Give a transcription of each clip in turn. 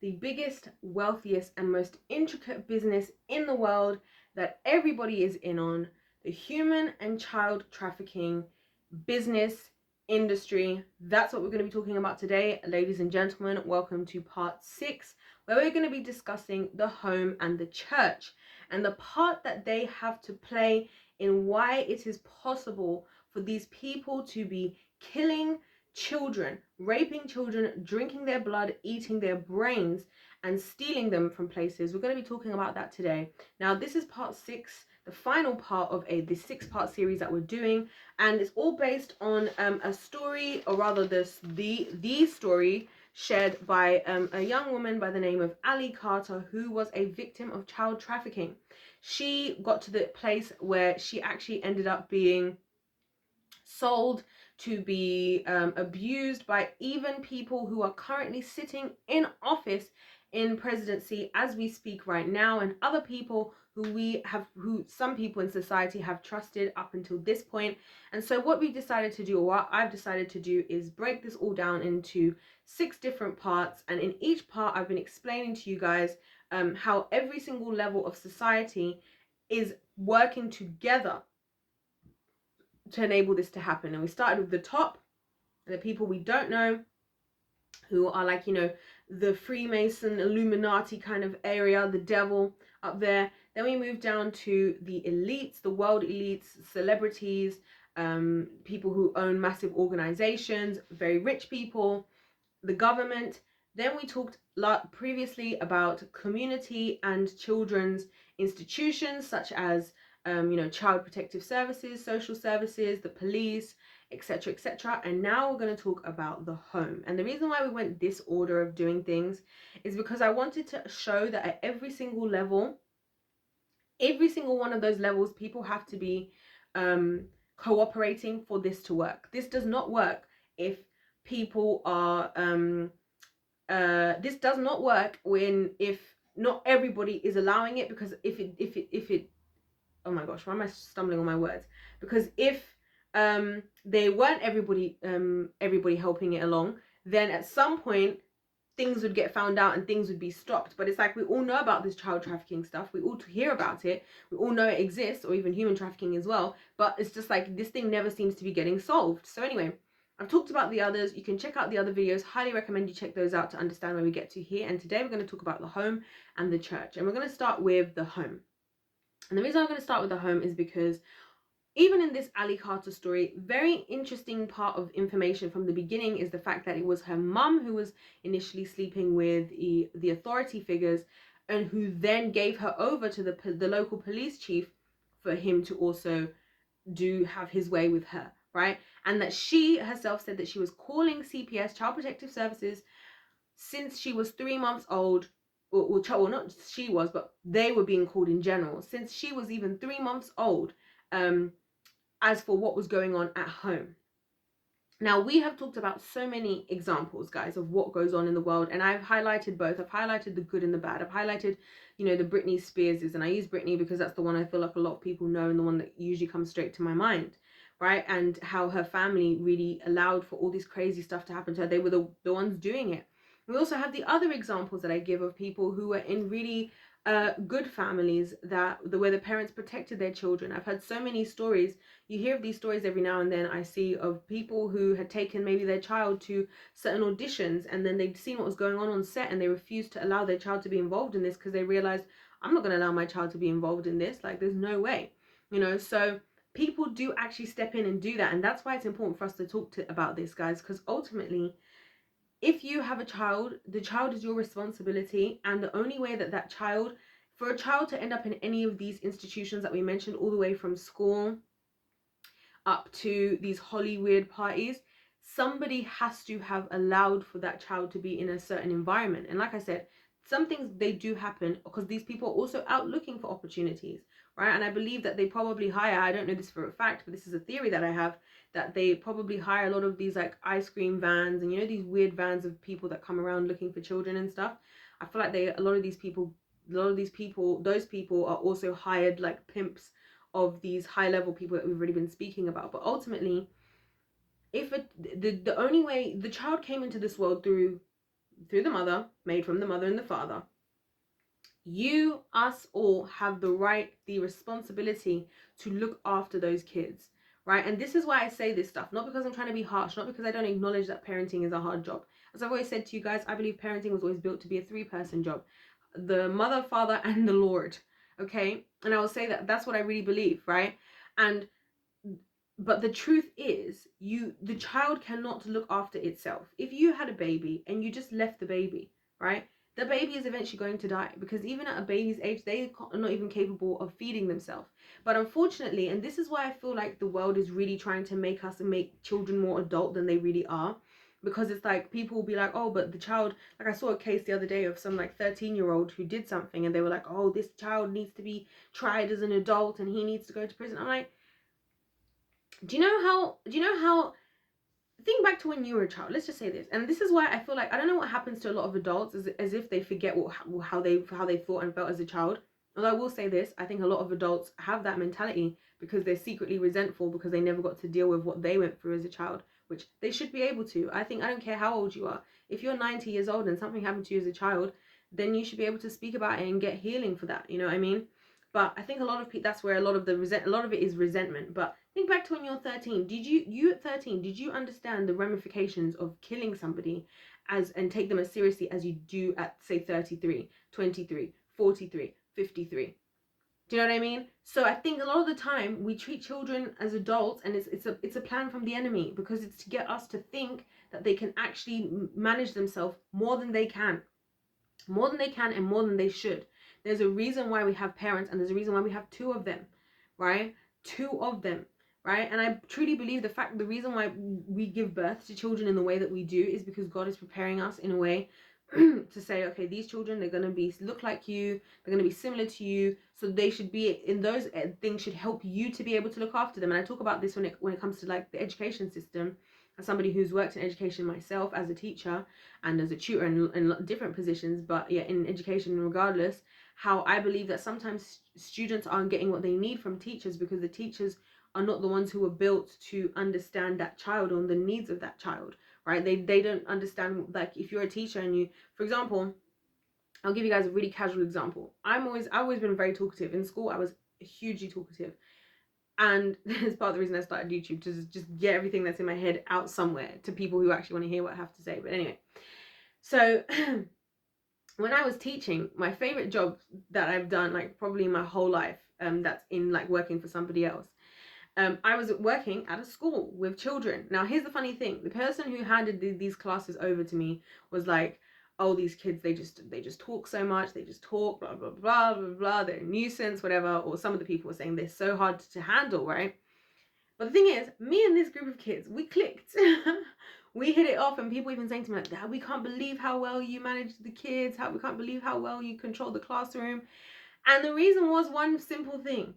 the biggest, wealthiest, and most intricate business in the world that everybody is in on, the human and child trafficking business industry. That's what we're going to be talking about today, ladies and gentlemen. Welcome to part 6, where we're going to be discussing the home and the church and the part that they have to play in why it is possible for these people to be killing children, raping children, drinking their blood, eating their brains, and stealing them from places. We're going to be talking about that today. Now, this is part 6, the final part of the 6-part series that we're doing, and it's all based on a story, or rather the story shared by a young woman by the name of Ali Carter, who was a victim of child trafficking. She got to the place where she actually ended up being sold to be abused by even people who are currently sitting in office in presidency as we speak right now, and other people who some people in society have trusted up until this point. And so what we decided to do, or what I've decided to do, is break this all down into 6 different parts, and in each part I've been explaining to you guys how every single level of society is working together to enable this to happen. And we started with the top, the people we don't know, who are like, you know, the Freemason Illuminati kind of area, the devil up there. Then we moved down to the elites, the world elites, celebrities, people who own massive organizations, very rich people, the government. Then we talked previously about community and children's institutions, such as child protective services, social services, the police, etc., etc. And now we're going to talk about the home. And the reason why we went this order of doing things is because I wanted to show that at every single level, every single one of those levels, people have to be cooperating for this to work. This does not work if people are this does not work if not everybody is allowing it, because if it oh my gosh, why am I stumbling on my words? Because if they weren't everybody helping it along, then at some point things would get found out and things would be stopped. But it's like, we all know about this child trafficking stuff, we all hear about it, we all know it exists, or even human trafficking as well, but it's just like this thing never seems to be getting solved. So anyway, I've talked about the others. You can check out the other videos. Highly recommend you check those out to understand where we get to here. And today we're going to talk about the home and the church, and we're going to start with the home. And the reason I'm going to start with the home is because even in this Ali Carter story, very interesting part of information from the beginning is the fact that it was her mum who was initially sleeping with the authority figures, and who then gave her over to the local police chief for him to also have his way with her, right? And that she herself said that she was calling CPS, Child Protective Services, since she was 3 months old. Well, not she was, but they were being called in general, since she was even 3 months old, as for what was going on at home. Now, we have talked about so many examples, guys, of what goes on in the world, and I've highlighted both. I've highlighted the good and the bad. I've highlighted, the Britney Spearses, and I use Britney because that's the one I feel like a lot of people know, and the one that usually comes straight to my mind, right? And how her family really allowed for all this crazy stuff to happen to her. They were the ones doing it. We also have the other examples that I give of people who were in really good families where the parents protected their children. I've heard so many stories. You hear of these stories every now and then, I see, of people who had taken maybe their child to certain auditions, and then they'd seen what was going on set, and they refused to allow their child to be involved in this because they realized, I'm not going to allow my child to be involved in this. Like, there's no way, so people do actually step in and do that. And that's why it's important for us to talk about this, guys, because ultimately, if you have a child, the child is your responsibility. And the only way for a child to end up in any of these institutions that we mentioned, all the way from school up to these Hollywood parties, somebody has to have allowed for that child to be in a certain environment. And like I said, some things, they do happen because these people are also out looking for opportunities, right? And I believe that they probably hire, I don't know this for a fact, but this is a theory that I have, that they probably hire a lot of these like ice cream vans and these weird vans of people that come around looking for children and stuff. I feel like those people are also hired like pimps of these high level people that we've already been speaking about. But ultimately, the only way the child came into this world through through the mother, made from the mother and the father. You, us all have the right, the responsibility to look after those kids, right? And this is why I say this stuff, not because I'm trying to be harsh, not because I don't acknowledge that parenting is a hard job. As I've always said to you guys, I believe parenting was always built to be a 3-person job. The mother, father, and the Lord, okay? And I will say that that's what I really believe, right? And but the truth is, the child cannot look after itself. If you had a baby and you just left the baby, right, the baby is eventually going to die, because even at a baby's age, they are not even capable of feeding themselves. But unfortunately, and this is why I feel like the world is really trying to make children more adult than they really are, because it's like people will be like, oh, but the child, like I saw a case the other day of some like 13-year-old who did something, and they were like, oh, this child needs to be tried as an adult and he needs to go to prison. I'm like, do you know how think back to when you were a child. Let's just say this, and this is why I feel like I don't know what happens to a lot of adults, as if they forget how they thought and felt as a child. Although I will say this, I think a lot of adults have that mentality because they're secretly resentful because they never got to deal with what they went through as a child, which they should be able to. I don't care how old you are. If you're 90 years old and something happened to you as a child, then you should be able to speak about it and get healing for that. You know what I mean? But I think a lot of people, that's where a lot of it is resentment. But think back to when you're 13. You at 13, did you understand the ramifications of killing somebody and take them as seriously as you do at, say, 33, 23, 43, 53? Do you know what I mean? So I think a lot of the time we treat children as adults, and it's a plan from the enemy, because it's to get us to think that they can actually manage themselves more than they can. More than they can and more than they should. There's a reason why we have parents, and there's a reason why we have 2 of them, right? 2 of them, right? And I truly believe the reason why we give birth to children in the way that we do is because God is preparing us in a way to say, okay, these children, they're going to look like you, they're going to be similar to you, so they should be in those things should help you to be able to look after them. And I talk about this when it comes to like the education system, as somebody who's worked in education myself, as a teacher and as a tutor in different positions, but yeah, in education regardless, how I believe that sometimes students aren't getting what they need from teachers because the teachers are not the ones who were built to understand that child or the needs of that child, right? They don't understand, like if you're a teacher and you, for example, I'll give you guys a really casual example. I've always been very talkative. In school, I was hugely talkative. And it's part of the reason I started YouTube, to just get everything that's in my head out somewhere to people who actually want to hear what I have to say. But anyway, so when I was teaching, my favorite job that I've done, like probably my whole life, that's in like working for somebody else. I was working at a school with children. Now, here's the funny thing. The person who handed these classes over to me was like, oh, these kids, they just talk so much. They just talk, blah, blah, blah, blah, blah. They're a nuisance, whatever. Or some of the people were saying they're so hard to handle, right? But the thing is, me and this group of kids, we clicked. We hit it off, and people even saying to me like, Dad, we can't believe how well you manage the kids. We can't believe how well you control the classroom. And the reason was one simple thing.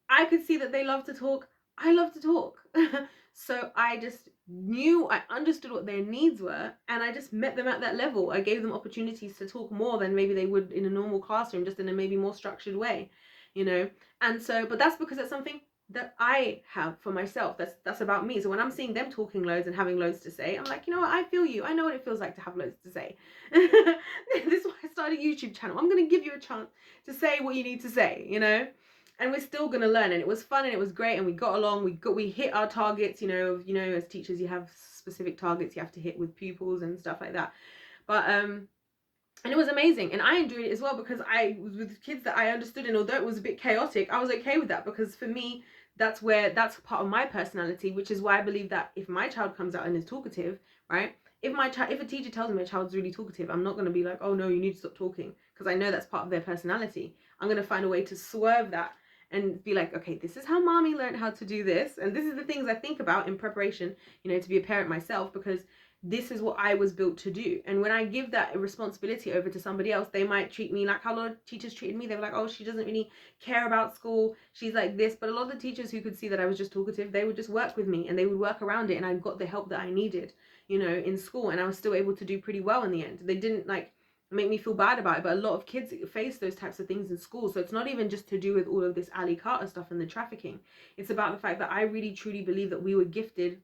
I could see that they love to talk. I love to talk. So I just I understood what their needs were, and I just met them at that level. I gave them opportunities to talk more than maybe they would in a normal classroom, just in a maybe more structured way, you know? And so, but that's because that's something that I have for myself. That's about me. So when I'm seeing them talking loads and having loads to say, I'm like, you know what? I feel you. I know what it feels like to have loads to say. This is why I started a YouTube channel. I'm going to give you a chance to say what you need to say, you know? And we're still going to learn, and it was fun and it was great, and we got along, we hit our targets, you know, as teachers you have specific targets you have to hit with pupils and stuff like that. But and it was amazing, and I enjoyed it as well because I was with kids that I understood, and although it was a bit chaotic, I was okay with that, because for me that's part of my personality, which is why I believe that if my child comes out and is talkative, right, if a teacher tells me my child's really talkative, I'm not going to be like, oh no, you need to stop talking, because I know that's part of their personality. I'm going to find a way to swerve that and be like, okay, this is how mommy learned how to do this, and this is the things I think about in preparation, you know, to be a parent myself, because this is what I was built to do. And when I give that responsibility over to somebody else, they might treat me like how a lot of teachers treated me. They were like, oh, she doesn't really care about school, she's like this. But a lot of the teachers who could see that I was just talkative, they would just work with me and they would work around it, and I got the help that I needed, you know, in school, and I was still able to do pretty well in the end. They didn't like make me feel bad about it, but a lot of kids face those types of things in school. So it's not even just to do with all of this Ali Carter stuff and the trafficking. It's about the fact that I really truly believe that we were gifted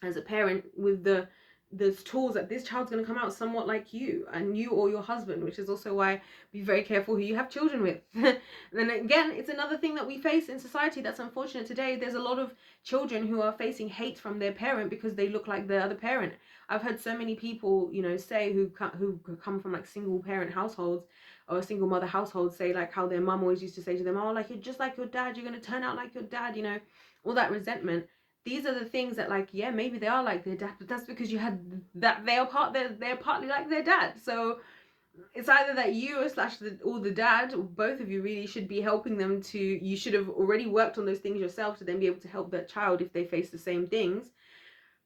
as a parent with the there's tools that this child's going to come out somewhat like you, and you or your husband, which is also why be very careful who you have children with. Then again, it's another thing that we face in society that's unfortunate today. There's a lot of children who are facing hate from their parent because they look like the other parent. I've heard so many people, you know, say who come from like single parent households or a single mother household, say like how their mum always used to say to them, oh, like, you're just like your dad, you're going to turn out like your dad, you know, all that resentment. These are the things that, like, yeah, maybe they are like their dad, but that's because you had that, they're partly like their dad. So it's either that you or the dad, or both of you really should be helping them to, you should have already worked on those things yourself to then be able to help that child if they face the same things.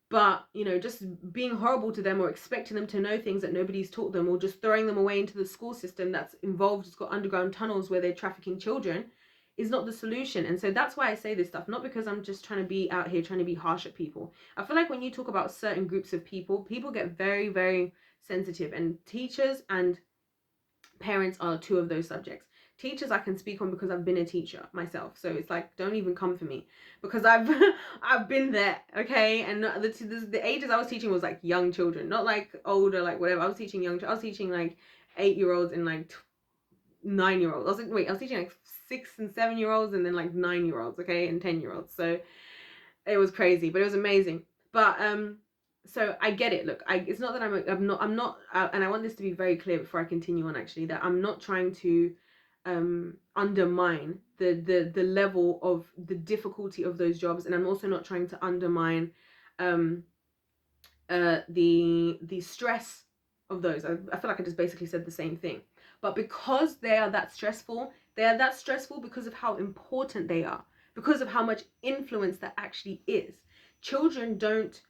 But, you know, just being horrible to them or expecting them to know things that nobody's taught them, or just throwing them away into the school system that's involved, it's got underground tunnels where they're trafficking children, is not the solution. And so that's why I say this stuff, not because I'm just trying to be out here trying to be harsh at people. I feel like when you talk about certain groups of people, people get very, very sensitive, and teachers and parents are two of those subjects. Teachers I can speak on because I've been a teacher myself, so it's like, don't even come for me, because I've I've been there, okay? And the ages I was teaching was like young children, not like older, like whatever. I was teaching I was teaching like 8-year-olds and like 9-year-olds. I was teaching like 6 and 7-year-olds, and then like 9-year-olds, okay, and 10-year-olds. So it was crazy, but it was amazing. But so I get it. Look, it's not that I'm not, and I want this to be very clear before I continue on, actually, that I'm not trying to undermine the level of the difficulty of those jobs, and I'm also not trying to undermine the stress of those. I feel like I just basically said the same thing. But because they are that stressful because of how important they are, because of how much influence that actually is. Children don't,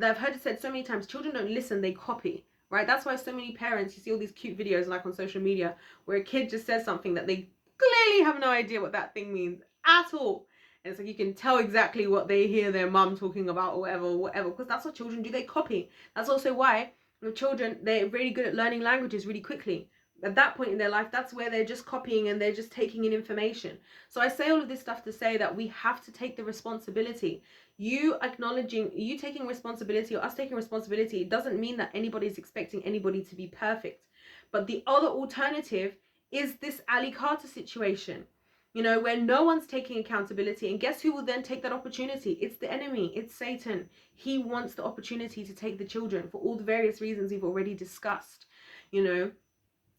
I've heard it said so many times, children don't listen, they copy, right? That's why so many parents, you see all these cute videos like on social media where a kid just says something that they clearly have no idea what that thing means at all. And it's like you can tell exactly what they hear their mum talking about or whatever, because that's what children do, they copy. That's also why with children, they're really good at learning languages really quickly. At that point in their life, that's where they're just copying and they're just taking in information. So I say all of this stuff to say that we have to take the responsibility. You taking responsibility, or us taking responsibility, it doesn't mean that anybody's expecting anybody to be perfect. But the other alternative is this Ali Carter situation, you know, where no one's taking accountability. And guess who will then take that opportunity? It's the enemy. It's Satan. He wants the opportunity to take the children for all the various reasons we've already discussed, you know.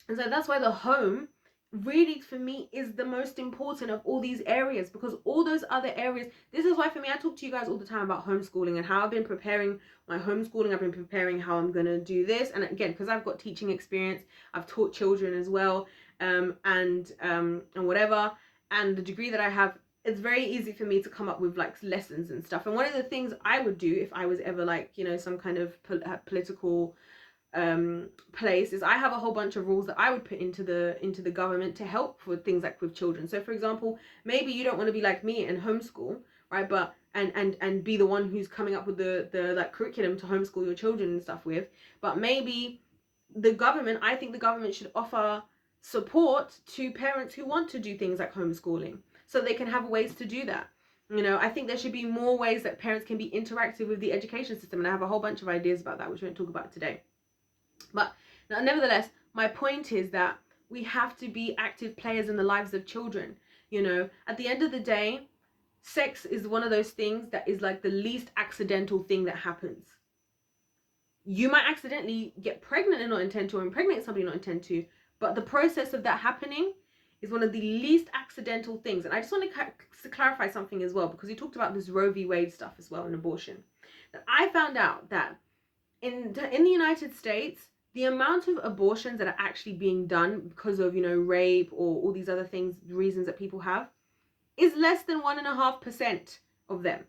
And so that's why the home really, for me, is the most important of all these areas, because all those other areas, this is why for me, I talk to you guys all the time about homeschooling and how I've been preparing my homeschooling. I've been preparing how I'm going to do this. And again, because I've got teaching experience, I've taught children as well, and whatever. And the degree that I have, it's very easy for me to come up with like lessons and stuff. And one of the things I would do if I was ever like, you know, some kind of political place, is I have a whole bunch of rules that I would put into the government to help with things like with children. So for example, maybe you don't want to be like me and homeschool, right? But and be the one who's coming up with the like curriculum to homeschool your children and stuff with. But maybe I think the government should offer support to parents who want to do things like homeschooling, so they can have ways to do that. You know, I think there should be more ways that parents can be interactive with the education system, and I have a whole bunch of ideas about that, which we won't talk about today. But nevertheless, my point is that we have to be active players in the lives of children. You know, at the end of the day, sex is one of those things that is like the least accidental thing that happens. You might accidentally get pregnant and not intend to, or impregnate somebody and not intend to, but the process of that happening is one of the least accidental things. And I just want to clarify something as well, because we talked about this Roe v. Wade stuff as well in abortion. That I found out that in the United States, the amount of abortions that are actually being done because of, you know, rape or all these other things, reasons that people have, is less than 1.5% of them.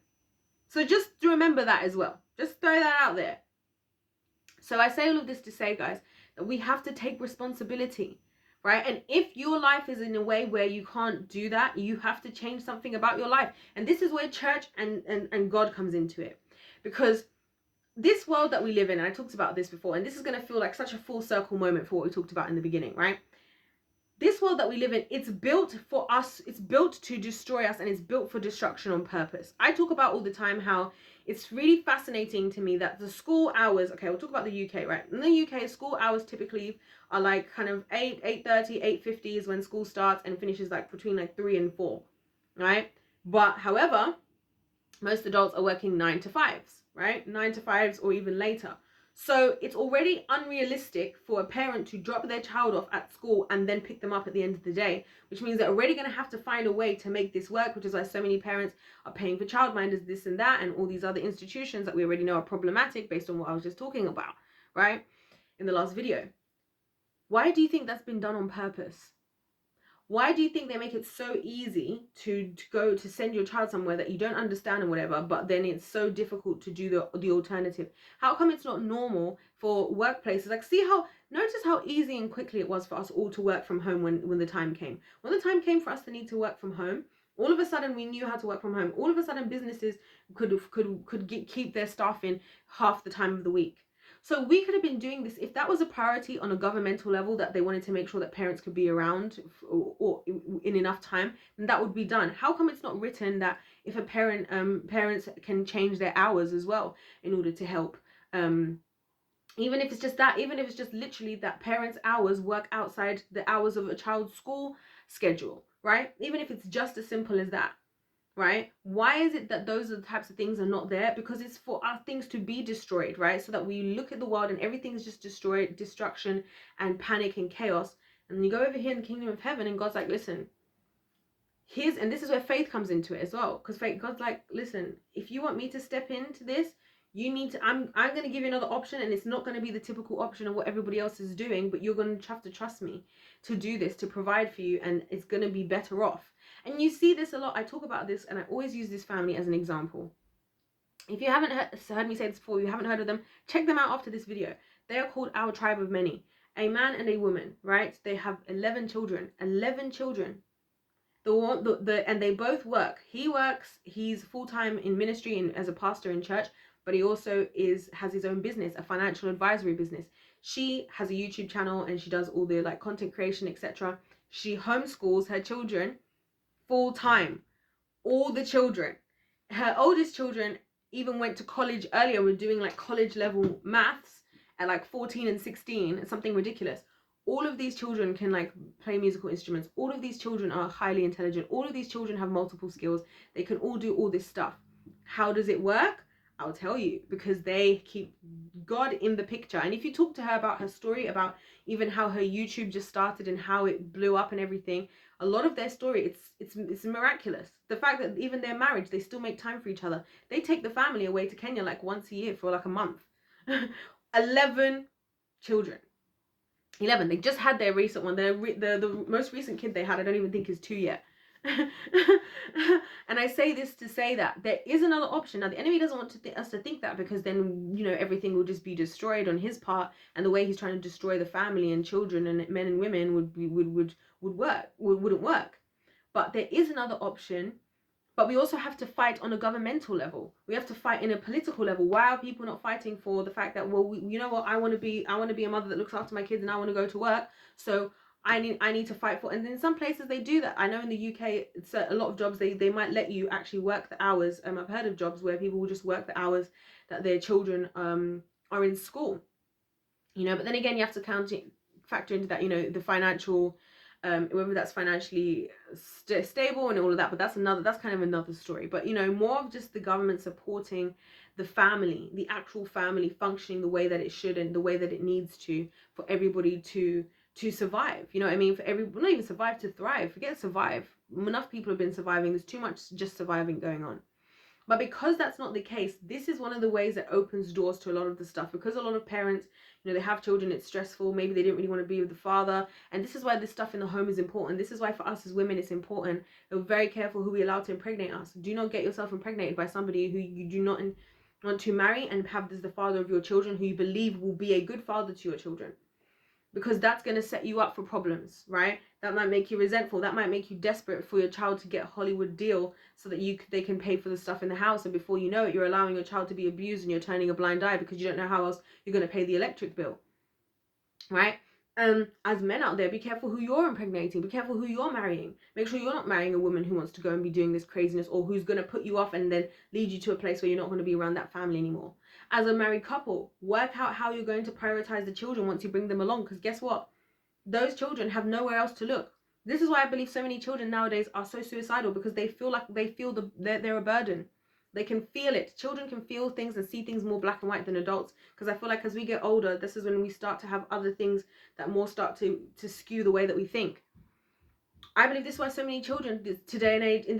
So just remember that as well. Just throw that out there. So I say all of this to say, guys, that we have to take responsibility, right? And if your life is in a way where you can't do that, you have to change something about your life. And this is where church and God comes into it. Because this world that we live in, and I talked about this before, and this is going to feel like such a full circle moment for what we talked about in the beginning, right? this world that we live in, it's built for us, it's built to destroy us, and it's built for destruction on purpose. I talk about all the time how it's really fascinating to me that the school hours, okay, we'll talk about the UK, right? In the UK, school hours typically are like kind of 8:30, 8:50 is when school starts and finishes like between like 3 and 4, right? But however, most adults are working 9 to 5s, right? 9 to 5s or even later. So it's already unrealistic for a parent to drop their child off at school and then pick them up at the end of the day, which means they're already going to have to find a way to make this work, which is why so many parents are paying for childminders, this and that, and all these other institutions that we already know are problematic based on what I was just talking about, right? In the last video. Why do you think that's been done on purpose? Why do you think they make it so easy to go to send your child somewhere that you don't understand and whatever, but then it's so difficult to do the alternative? How come it's not normal for workplaces? Like, notice how easy and quickly it was for us all to work from home when the time came. When the time came for us to need to work from home, all of a sudden we knew how to work from home. All of a sudden businesses could keep their staff in half the time of the week. So we could have been doing this if that was a priority on a governmental level, that they wanted to make sure that parents could be around or in enough time, then that would be done. How come it's not written that if a parents can change their hours as well in order to help? Even if it's just that, even if it's just literally that parents' hours work outside the hours of a child's school schedule, right? Even if it's just as simple as that. Right? Why is it that those are the types of things are not there? Because it's for our things to be destroyed, right? So that we look at the world and everything's just destroyed, destruction and panic and chaos. And then you go over here in the kingdom of heaven and God's like, listen, and this is where faith comes into it as well. Because God's like, listen, if you want me to step into this, you need to, I'm going to give you another option, and it's not going to be the typical option of what everybody else is doing, but you're going to have to trust me to do this, to provide for you, and it's going to be better off. And you see this a lot. I talk about this and I always use this family as an example. If you haven't heard me say this before, you haven't heard of them, check them out after this video. They are called Our Tribe of Many. A man and a woman, right? They have 11 children. 11 children. And they both work. He works, he's full-time in ministry and as a pastor in church, but he also has his own business, a financial advisory business. She has a YouTube channel and she does all the like content creation, etc. She homeschools her children full-time. All the children. Her oldest children even went to college earlier, were doing like college level maths at like 14 and 16. It's something ridiculous. All of these children can like play musical instruments. All of these children are highly intelligent. All of these children have multiple skills. They can all do all this stuff. How does it work? I'll tell you, because they keep God in the picture. And if you talk to her about her story, about even how her YouTube just started and how it blew up and everything, a lot of their story, it's miraculous. The fact that even their marriage, they still make time for each other. They take the family away to Kenya like once a year for like a month. 11 children. 11. They just had their recent one. The most recent kid they had, I don't even think is 2 yet. And I say this to say that there is another option. Now the enemy doesn't want us to think that, because then, you know, everything will just be destroyed on his part, and the way he's trying to destroy the family and children and men and women wouldn't work. But there is another option. But we also have to fight on a governmental level. We have to fight in a political level. Why are people not fighting for the fact that, well, you know what, I want to be a mother that looks after my kids and I want to go to work, so I need to fight for. And in some places they do that. I know in the UK, it's a lot of jobs they might let you actually work the hours. I've heard of jobs where people will just work the hours that their children are in school. You know, but then again, you have to factor into that, you know, the financial, whether that's financially stable and all of that. But that's kind of another story. But, you know, more of just the government supporting the family, the actual family functioning the way that it should and the way that it needs to, for everybody to survive. You know what I mean? For not even survive, to thrive. Forget survive. Enough people have been surviving. There's too much just surviving going on. But because that's not the case, this is one of the ways that opens doors to a lot of the stuff. Because a lot of parents, you know, they have children, it's stressful. Maybe they didn't really want to be with the father. And this is why this stuff in the home is important. This is why for us as women, it's important. We're very careful who we allow to impregnate us. Do not get yourself impregnated by somebody who you do not want to marry and have as the father of your children, who you believe will be a good father to your children. Because that's going to set you up for problems, right? That might make you resentful. That might make you desperate for your child to get a Hollywood deal so that they can pay for the stuff in the house. And before you know it, you're allowing your child to be abused and you're turning a blind eye because you don't know how else you're going to pay the electric bill, right? as men out there, be careful who you're impregnating, be careful who you're marrying. Make sure you're not marrying a woman who wants to go and be doing this craziness, or who's going to put you off and then lead you to a place where you're not going to be around that family anymore. As a married couple, work out how you're going to prioritize the children once you bring them along, because guess what? Those children have nowhere else to look. This is why I believe so many children nowadays are so suicidal, because they feel like they're a burden. They can feel it. Children can feel things and see things more black and white than adults, because I feel like as we get older, this is when we start to have other things that more start to skew the way that we think. I believe this is why so many children in this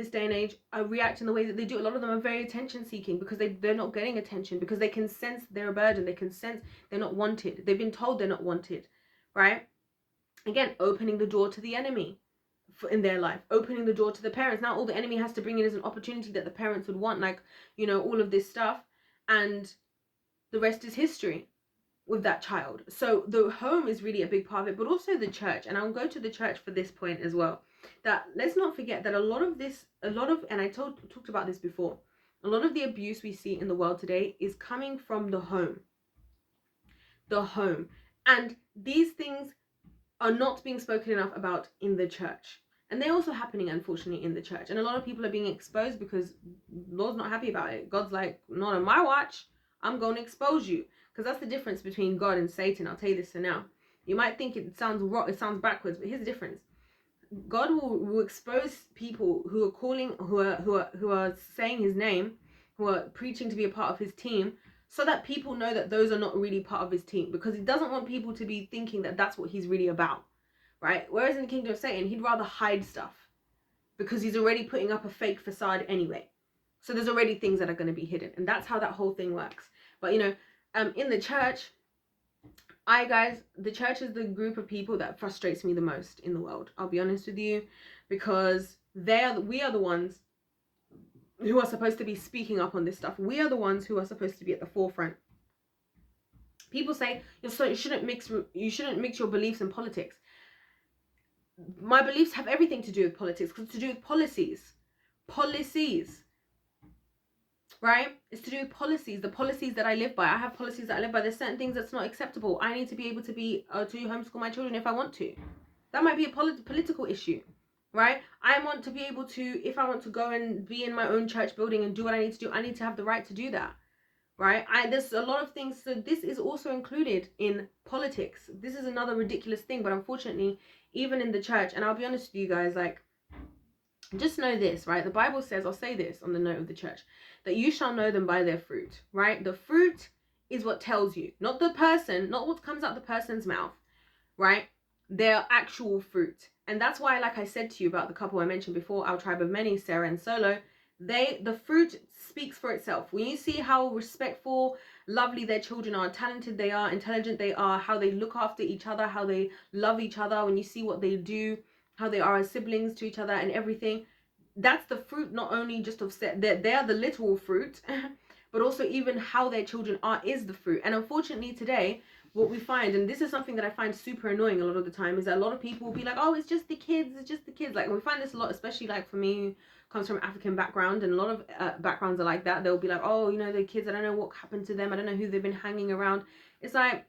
day and age are reacting the way that they do. A lot of them are very attention seeking, because they're not getting attention, because they can sense they're a burden. They can sense they're not wanted. They've been told they're not wanted, right? Again, opening the door to the enemy in their life, opening the door to the parents. Now all the enemy has to bring in is an opportunity that the parents would want, like, you know, all of this stuff, and the rest is history with that child. So the home is really a big part of it, but also the church. And I'll go to the church for this point as well, that let's not forget that and I talked about this before, a lot of the abuse we see in the world today is coming from the home. And these things are not being spoken enough about in the church, and they're also happening, unfortunately, in the church. And a lot of people are being exposed because Lord's not happy about it. God's like, not on my watch, I'm going to expose you. Because that's the difference between God and Satan. I'll tell you this for now. You might think it sounds wrong, it sounds backwards, but here's the difference. God will expose people who are calling, who are saying his name, who are preaching to be a part of his team, so that people know that those are not really part of his team, because he doesn't want people to be thinking that that's what he's really about, right? Whereas in the kingdom of Satan, he'd rather hide stuff, because he's already putting up a fake facade anyway. So there's already things that are going to be hidden, and that's how that whole thing works. But, you know, in the church, the church is the group of people that frustrates me the most in the world. I'll be honest with you, because we are the ones who are supposed to be speaking up on this stuff. We are the ones who are supposed to be at the forefront. People say you shouldn't mix your beliefs in politics. My beliefs have everything to do with politics, because it's to do with policies, right? It's to do with policies, the policies that I live by. I have policies that I live by. There's certain things that's not acceptable. I need to be able to homeschool my children if I want to. That might be a political issue, right? I want to be able to, if I want to go and be in my own church building and do what I need to do, I need to have the right to do that, right? There's a lot of things. So this is also included in politics. This is another ridiculous thing, but unfortunately, even in the church, and I'll be honest with you guys, like, just know this, right? The Bible says, I'll say this on the note of the church, that you shall know them by their fruit, right? The fruit is what tells you, not the person, not what comes out the person's mouth, right? Their actual fruit. And that's why, like I said to you about the couple I mentioned before, Our Tribe of Many, Sarah and Solo, the fruit speaks for itself. When you see how respectful, lovely their children are, talented they are, intelligent they are, how they look after each other, how they love each other, when you see what they do, how they are as siblings to each other and everything, that's the fruit, not only just of they are the literal fruit, but also even how their children are is the fruit. And unfortunately today, what we find, and this is something that I find super annoying a lot of the time, is that a lot of people will be like, oh, it's just the kids. Like, we find this a lot, especially like for me, who comes from African background, and a lot of backgrounds are like that. They'll be like, oh, you know, the kids, I don't know what happened to them. I don't know who they've been hanging around. It's like,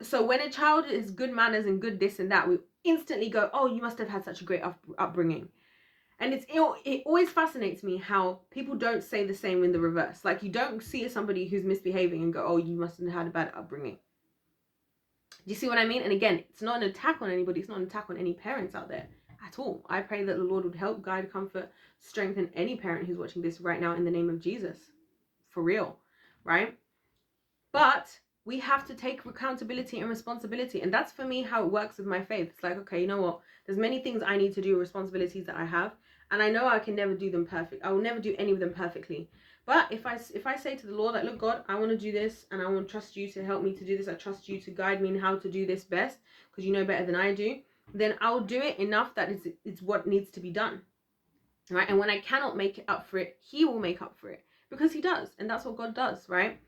so when a child is good manners and good this and that, we instantly go, oh, you must have had such a great upbringing. And it always fascinates me how people don't say the same in the reverse. Like, you don't see somebody who's misbehaving and go, oh, you must have had a bad upbringing. Do you see what I mean? And again, it's not an attack on anybody. It's not an attack on any parents out there at all. I pray that the Lord would help, guide, comfort, strengthen any parent who's watching this right now in the name of Jesus. For real, right? But we have to take accountability and responsibility. And that's, for me, how it works with my faith. It's like, okay, you know what? There's many things I need to do, responsibilities that I have. And I know I can never do them perfect. I will never do any of them perfectly. But if I say to the Lord, like, look, God, I want to do this, and I want to trust you to help me to do this. I trust you to guide me in how to do this best, because you know better than I do. Then I'll do it enough that it's what needs to be done. Right? And when I cannot make it up for it, he will make up for it, because he does. And that's what God does, right?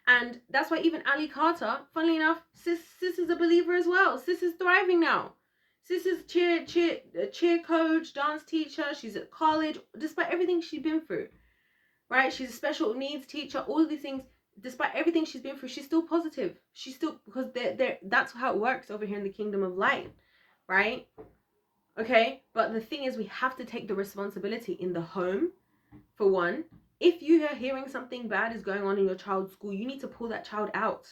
And that's why even Ali Carter, funnily enough, sis is a believer as well. Sis is thriving now. Sis is cheer coach, dance teacher. She's at college, despite everything she's been through, right? She's a special needs teacher. All of these things. despite everything she's been through, she's still positive. She's still, because that's how it works over here in the kingdom of light, right? Okay, but the thing is, we have to take the responsibility in the home. For one, if you are hearing something bad is going on in your child's school, you need to pull that child out,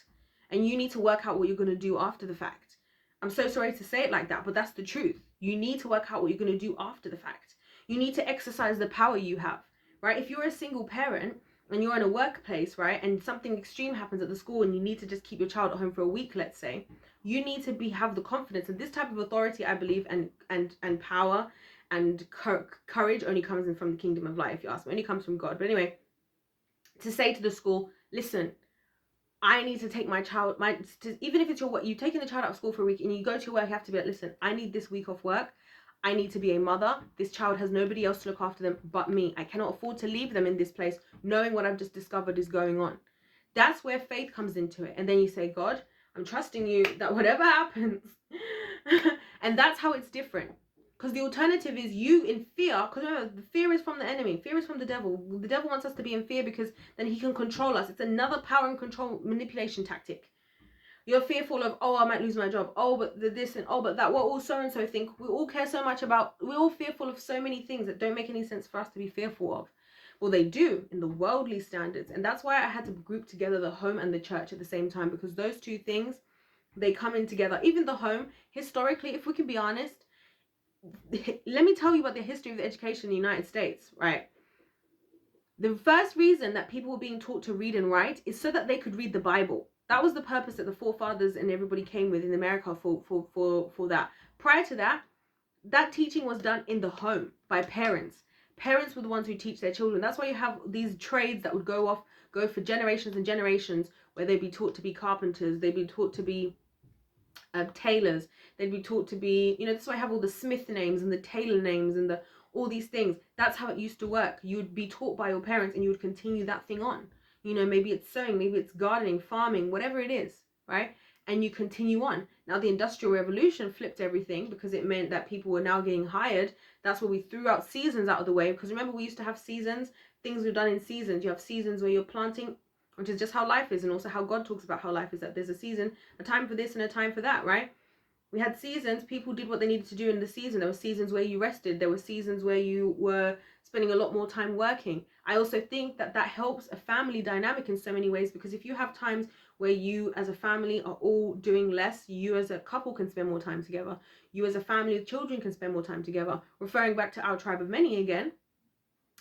and you need to work out what you're going to do after the fact. I'm so sorry to say it like that, but that's the truth. You need to work out what you're going to do after the fact. You need to exercise the power you have, right? If you're a single parent and you're in a workplace, right, and something extreme happens at the school and you need to just keep your child at home for a week, let's say, you need to have the confidence. And this type of authority, I believe, and power and courage only comes in from the kingdom of light, if you ask me. It only comes from God. But anyway, to say to the school, listen, I need to take my child, even if it's you taking the child out of school for a week and you go to work, you have to be like, listen, I need this week off work. I need to be a mother. This child has nobody else to look after them but me. I cannot afford to leave them in this place knowing what I've just discovered is going on. That's where faith comes into it. And then you say, God, I'm trusting you that whatever happens, and that's how it's different. Because the alternative is you in fear, because remember, the fear is from the enemy. Fear is from the devil. The devil wants us to be in fear because then he can control us. It's another power and control manipulation tactic. You're fearful of, oh, I might lose my job. Oh, but this and oh, but that. What all so-and-so think. We all care so much about, we're all fearful of so many things that don't make any sense for us to be fearful of. Well, they do in the worldly standards. And that's why I had to group together the home and the church at the same time, because those two things, they come in together. Even the home, historically, if we can be honest, let me tell you about the history of the education in the United States, right? The first reason that people were being taught to read and write is so that they could read the Bible. That was the purpose that the forefathers and everybody came with in America for that. Prior to that, that teaching was done in the home by parents. Parents were the ones who teach their children. That's why you have these trades that would go for generations and generations, where they'd be taught to be carpenters, they'd be taught to be tailors, they'd be taught to be, that's why I have all the Smith names and the Taylor names and all these things. That's how it used to work. You would be taught by your parents and you would continue that thing on. Maybe it's sewing, maybe it's gardening, farming, whatever it is, right? And you continue on. Now the Industrial Revolution flipped everything, because it meant that people were now getting hired. That's where we threw out seasons out of the way, because remember, we used to have seasons. Things were done in seasons. You have seasons where you're planting, which is just how life is, and also how God talks about how life is, that there's a season, a time for this and a time for that, right? We had seasons. People did what they needed to do in the season. There were seasons where you rested. There were seasons where you were spending a lot more time working. I also think that helps a family dynamic in so many ways, because if you have times where you as a family are all doing less, you as a couple can spend more time together. You as a family of children can spend more time together. Referring back to our tribe of many again,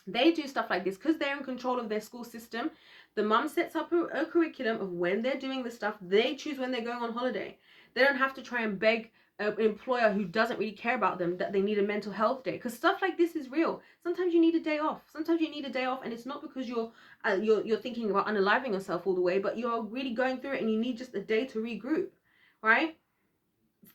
they do stuff like this because they're in control of their school system. The mum sets up a curriculum of when they're doing the stuff. They choose when they're going on holiday. They don't have to try and beg an employer who doesn't really care about them that they need a mental health day, because stuff like this is real. Sometimes you need a day off. And it's not because you're thinking about unaliving yourself all the way, but you're really going through it and you need just a day to regroup, right?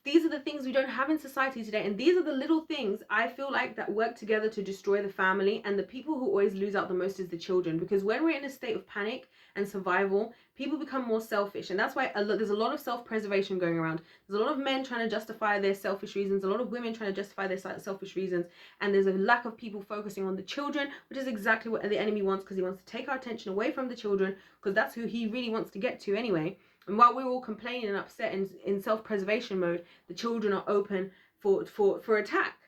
These are the things we don't have in society today, and these are the little things I feel like that work together to destroy the family. And the people who always lose out the most is the children, because when we're in a state of panic and survival, people become more selfish. And that's why there's a lot of self-preservation going around. There's a lot of men trying to justify their selfish reasons, a lot of women trying to justify their selfish reasons, and there's a lack of people focusing on the children, which is exactly what the enemy wants, because he wants to take our attention away from the children, because that's who he really wants to get to anyway. And while we're all complaining and upset in self-preservation mode, the children are open for attack.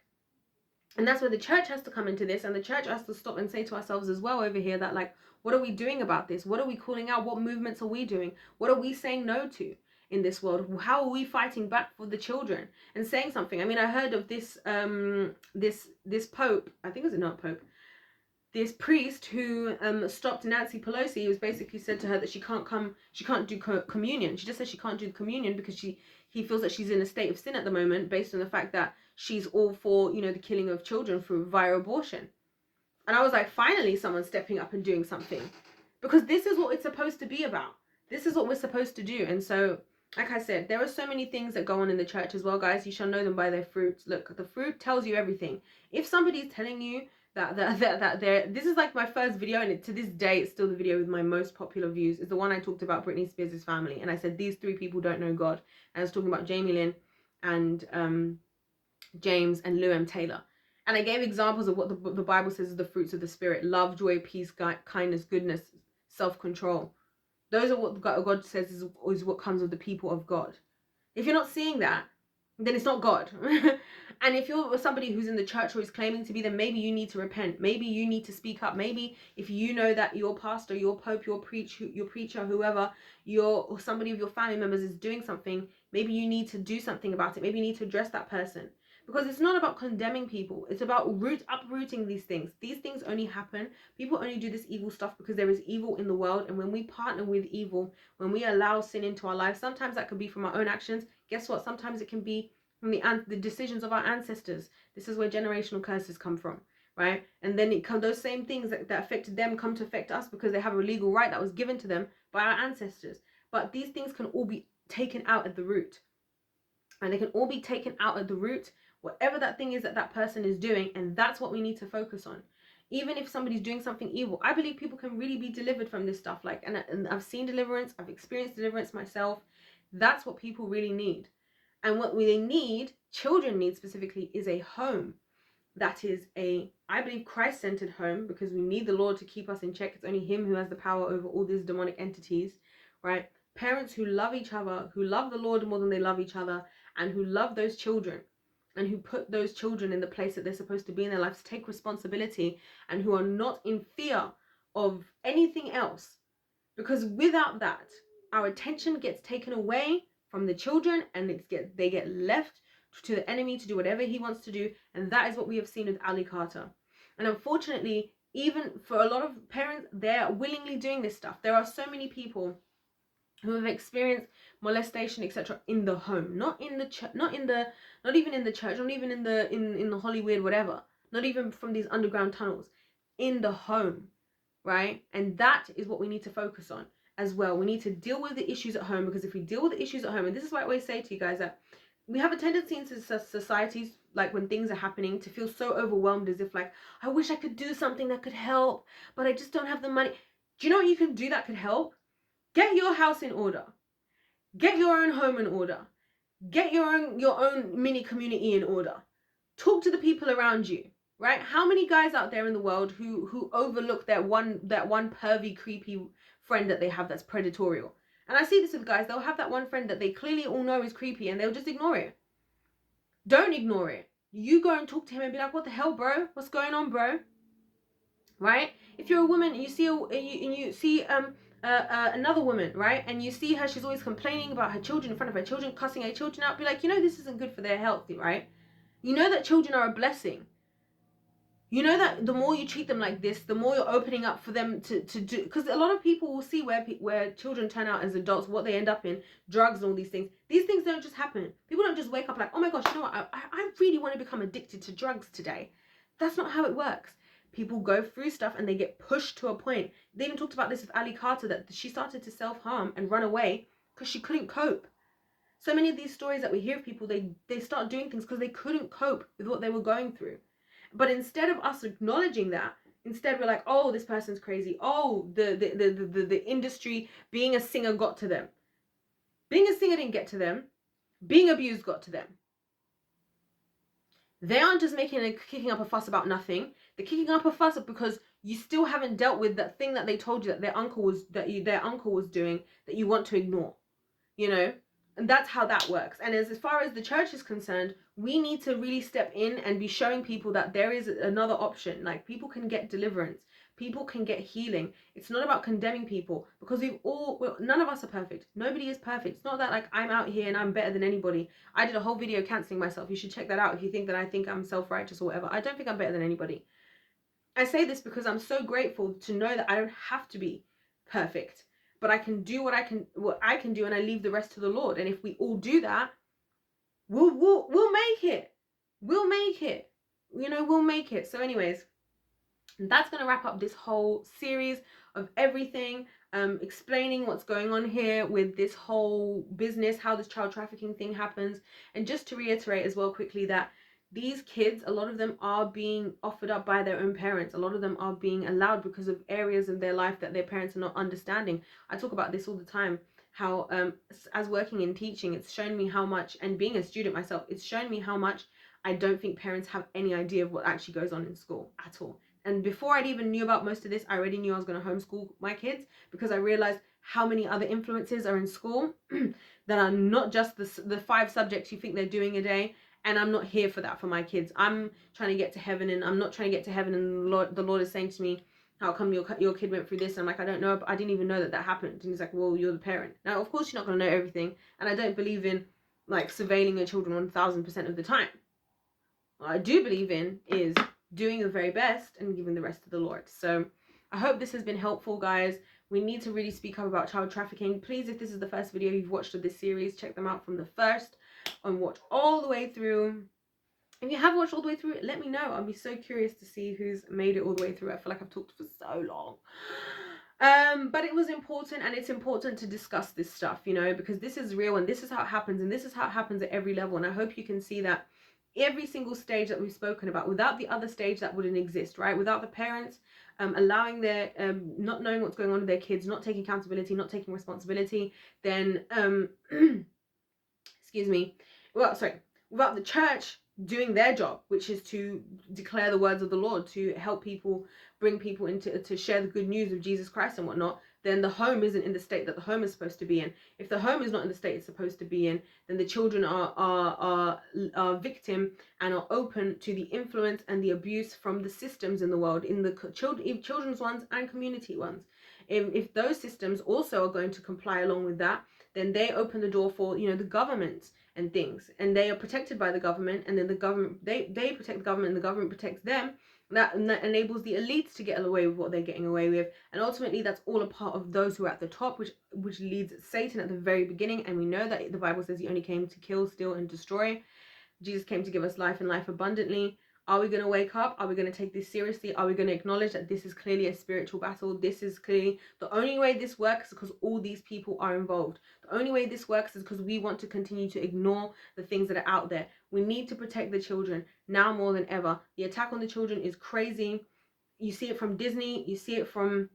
And that's where the church has to come into this, and the church has to stop and say to ourselves as well over here that, like, what are we doing about this? What are we calling out? What movements are we doing? What are we saying no to in this world? How are we fighting back for the children and saying something? I mean, I heard of this this Pope, I think it was not Pope, this priest who stopped Nancy Pelosi. He was basically said to her that she can't do communion. She just said she can't do the communion because he feels that she's in a state of sin at the moment, based on the fact that she's all for, the killing of children via abortion. And I was like, finally someone's stepping up and doing something, because this is what it's supposed to be about. This is what we're supposed to do. And so, like I said, there are so many things that go on in the church as well, guys. You shall know them by their fruits. Look, the fruit tells you everything. If somebody's telling you that this is like my first video, and to this day it's still the video with my most popular views, is the one I talked about Britney Spears' family, and I said these three people don't know God. And I was talking about Jamie Lynn and James and Lou M. Taylor, and I gave examples of what the Bible says is the fruits of the Spirit: love, joy, peace, kindness, goodness, self-control. Those are what God says is what comes of the people of God. If you're not seeing that, then it's not God. And if you're somebody who's in the church or is claiming to be, then maybe you need to repent. Maybe you need to speak up. Maybe if you know that your pastor, your pope, your preacher, whoever, or somebody of your family members is doing something, maybe you need to do something about it. Maybe you need to address that person. Because it's not about condemning people. It's about uprooting these things. These things only happen. People only do this evil stuff because there is evil in the world. And when we partner with evil, when we allow sin into our lives, sometimes that could be from our own actions. Guess what? Sometimes it can be from the decisions of our ancestors. This is where generational curses come from, right? And then those same things that affected them come to affect us because they have a legal right that was given to them by our ancestors. But these things can all be taken out at the root. And they can all be taken out at the root, whatever that thing is that person is doing. And that's what we need to focus on. Even if somebody's doing something evil, I believe people can really be delivered from this stuff. Like, and I've seen deliverance. I've experienced deliverance myself. That's what people really need. And what they need, children need specifically, is a home that is I believe, Christ-centered home, because we need the Lord to keep us in check. It's only him who has the power over all these demonic entities, right? Parents who love each other, who love the Lord more than they love each other, and who love those children, and who put those children in the place that they're supposed to be in their lives, take responsibility, and who are not in fear of anything else. Because without that, our attention gets taken away from the children, and they get left to the enemy to do whatever he wants to do. And that is what we have seen with Ali Carter. And unfortunately, even for a lot of parents, they're willingly doing this stuff. There are so many people who have experienced molestation, etc., in the home, not in the church, not even in the church, not even in the Hollywood, whatever, not even from these underground tunnels, in the home, right? And that is what we need to focus on as well. We need to deal with the issues at home, because if we deal with the issues at home, and this is why I always say to you guys that we have a tendency in societies, like when things are happening, to feel so overwhelmed, as if like, I wish I could do something that could help, but I just don't have the money. Do you know what you can do that could help? Get your house in order. Get your own home in order. Get your own mini community in order. Talk to the people around you, right? How many guys out there in the world who overlook that one pervy, creepy friend that they have that's predatory? And I see this with guys. They'll have that one friend that they clearly all know is creepy, and they'll just ignore it. Don't ignore it. You go and talk to him and be like, what the hell, bro? What's going on, bro? Right? If you're a woman and you see another woman, right, and you see her, she's always complaining about her children in front of her children, cussing her children out, be like, you know, this isn't good for their health, right? You know that children are a blessing. You know that the more you treat them like this, the more you're opening up for them to do. Because a lot of people will see where children turn out as adults, what they end up in, drugs and all these things. These things don't just happen. People don't just wake up like, oh my gosh, you know what? I really want to become addicted to drugs today. That's not how it works. People go through stuff and they get pushed to a point. They even talked about this with Ali Carter, that she started to self-harm and run away because she couldn't cope. So many of these stories that we hear of people, they start doing things because they couldn't cope with what they were going through. But instead of us acknowledging that, instead we're like, oh, this person's crazy. Oh, the industry, being a singer got to them. Being a singer didn't get to them. Being abused got to them. They aren't just kicking up a fuss about nothing. They're kicking up a fuss because you still haven't dealt with that thing that they told you that their uncle was doing, that you want to ignore, you know. And that's how that works. And as far as the church is concerned, we need to really step in and be showing people that there is another option. Like, people can get deliverance. People can get healing. It's not about condemning people, because none of us are perfect. Nobody is perfect. It's not that like I'm out here and I'm better than anybody. I did a whole video cancelling myself. You should check that out if you think that I think I'm self-righteous or whatever. I don't think I'm better than anybody. I say this because I'm so grateful to know that I don't have to be perfect. But I can do what I can do, and I leave the rest to the Lord. And if we all do that, we'll make it. We'll make it. You know, we'll make it. So anyways, that's going to wrap up this whole series of everything, explaining what's going on here with this whole business, how this child trafficking thing happens. And just to reiterate as well quickly that these kids, a lot of them are being offered up by their own parents. A lot of them are being allowed because of areas in their life that their parents are not understanding. I talk about this all the time, how as working in teaching, it's shown me how much, and being a student myself, it's shown me how much I don't think parents have any idea of what actually goes on in school at all. And before I'd even knew about most of this, I already knew I was going to homeschool my kids, because I realized how many other influences are in school that are not just the 5 subjects you think they're doing a day. And I'm not here for that for my kids. I'm trying to get to heaven, and I'm not trying to get to heaven, and the Lord is saying to me, how come your kid went through this? And I'm like, I don't know, but I didn't even know that happened. And he's like, well, you're the parent. Now, of course, you're not going to know everything, and I don't believe in like surveilling your children 1000% of the time. What I do believe in is doing your very best and giving the rest to the Lord. So I hope this has been helpful, guys. We need to really speak up about child trafficking. Please, if this is the first video you've watched of this series, check them out from the first and watch all the way through. If you have watched all the way through it, let me know. I'll be so curious to see who's made it all the way through. I feel like I've talked for so long. But it was important, and it's important to discuss this stuff, you know, because this is real, and this is how it happens, and this is how it happens at every level. And I hope you can see that every single stage that we've spoken about, without the other stage, that wouldn't exist, right? Without the parents allowing their not knowing what's going on with their kids, not taking accountability, not taking responsibility, then excuse me, well, sorry, without the church doing their job, which is to declare the words of the Lord, to help people, bring people into, to share the good news of Jesus Christ and whatnot, then the home isn't in the state that the home is supposed to be in. If the home is not in the state it's supposed to be in, then the children are victim and are open to the influence and the abuse from the systems in the world, in the children's ones and community ones. If those systems also are going to comply along with that, then they open the door for, you know, the government and things, and they are protected by the government, and then the government, they protect the government, and the government protects them. That enables the elites to get away with what they're getting away with, and ultimately that's all a part of those who are at the top, which leads Satan at the very beginning. And we know that the Bible says he only came to kill, steal, and destroy. Jesus came to give us life and life abundantly. Are we going to wake up? Are we going to take this seriously? Are we going to acknowledge that this is clearly a spiritual battle? This is clearly the only way this works, is because all these people are involved. The only way this works is because we want to continue to ignore the things that are out there. We need to protect the children now more than ever. The attack on the children is crazy. You see it from Disney. You see it from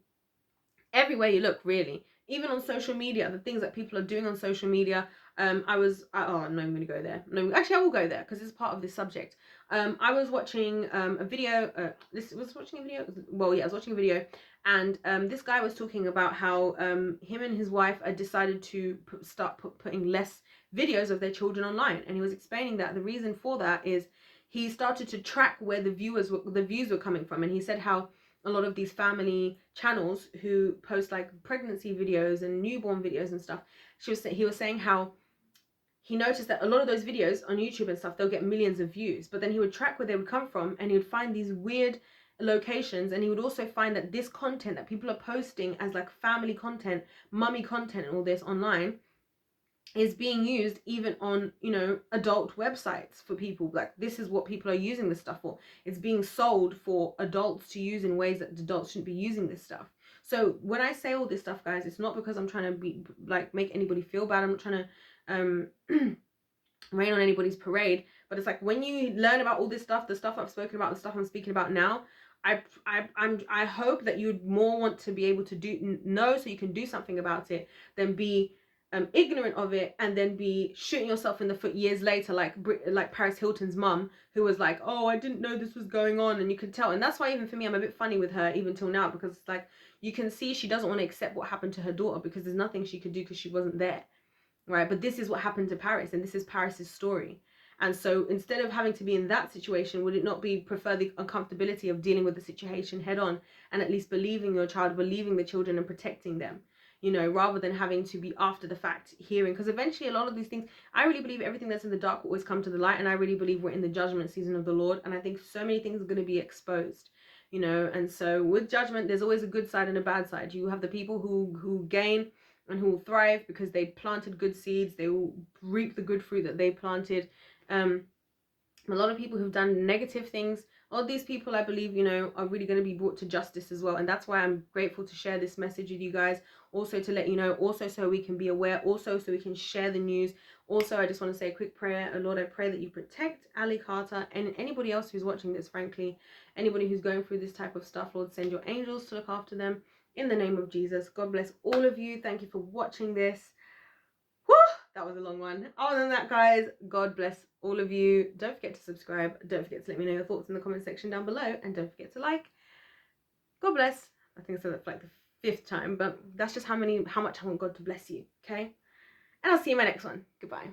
everywhere you look, really. Even on social media, the things that people are doing on social media. I'm not even going to go there. No, actually, I will go there because it's part of this subject. I was watching a video. I was watching a video, and this guy was talking about how him and his wife decided to start putting less videos of their children online, and he was explaining that the reason for that is he started to track where the views were coming from, and he said how a lot of these family channels who post like pregnancy videos and newborn videos and stuff, he was saying how he noticed that a lot of those videos on YouTube and stuff, they'll get millions of views, but then he would track where they would come from, and he would find these weird locations, and he would also find that this content that people are posting as like family content, mummy content, and all this online is being used even on, you know, adult websites for people. Like, this is what people are using this stuff for. It's being sold for adults to use in ways that adults shouldn't be using this stuff. So when I say all this stuff, guys, it's not because I'm trying to be like make anybody feel bad. I'm not trying to rain on anybody's parade, but it's like when you learn about all this stuff, the stuff I've spoken about, the stuff I'm speaking about now, I hope that you'd more want to be able to know so you can do something about it than be ignorant of it and then be shooting yourself in the foot years later, like Paris Hilton's mum, who was like, oh, I didn't know this was going on. And you could tell. And that's why even for me, I'm a bit funny with her even till now, because it's like you can see she doesn't want to accept what happened to her daughter because there's nothing she could do because she wasn't there, right? But this is what happened to Paris, and this is Paris's story. And so instead of having to be in that situation, would it not be prefer the uncomfortability of dealing with the situation head on, and at least believing your child, believing the children, and protecting them, you know, rather than having to be after the fact hearing? Because eventually a lot of these things, I really believe everything that's in the dark will always come to the light, and I really believe we're in the judgment season of the Lord, and I think so many things are going to be exposed, you know. And so with judgment, there's always a good side and a bad side. You have the people who gain and who will thrive because they planted good seeds. They will reap the good fruit that they planted. A lot of people who've done negative things, all these people, I believe, you know, are really going to be brought to justice as well. And that's why I'm grateful to share this message with you guys. Also to let you know, also so we can be aware, also so we can share the news. Also, I just want to say a quick prayer. Oh Lord, I pray that you protect Ali Carter and anybody else who's watching this, frankly. Anybody who's going through this type of stuff, Lord, send your angels to look after them. In the name of Jesus. God bless all of you. Thank you for watching this. Whew, that was a long one. Other than that, guys, God bless all of you. Don't forget to subscribe. Don't forget to let me know your thoughts in the comment section down below. And don't forget to like. God bless. I think I said that for like the 5th time, but that's just how much I want God to bless you, okay? And I'll see you in my next one. Goodbye.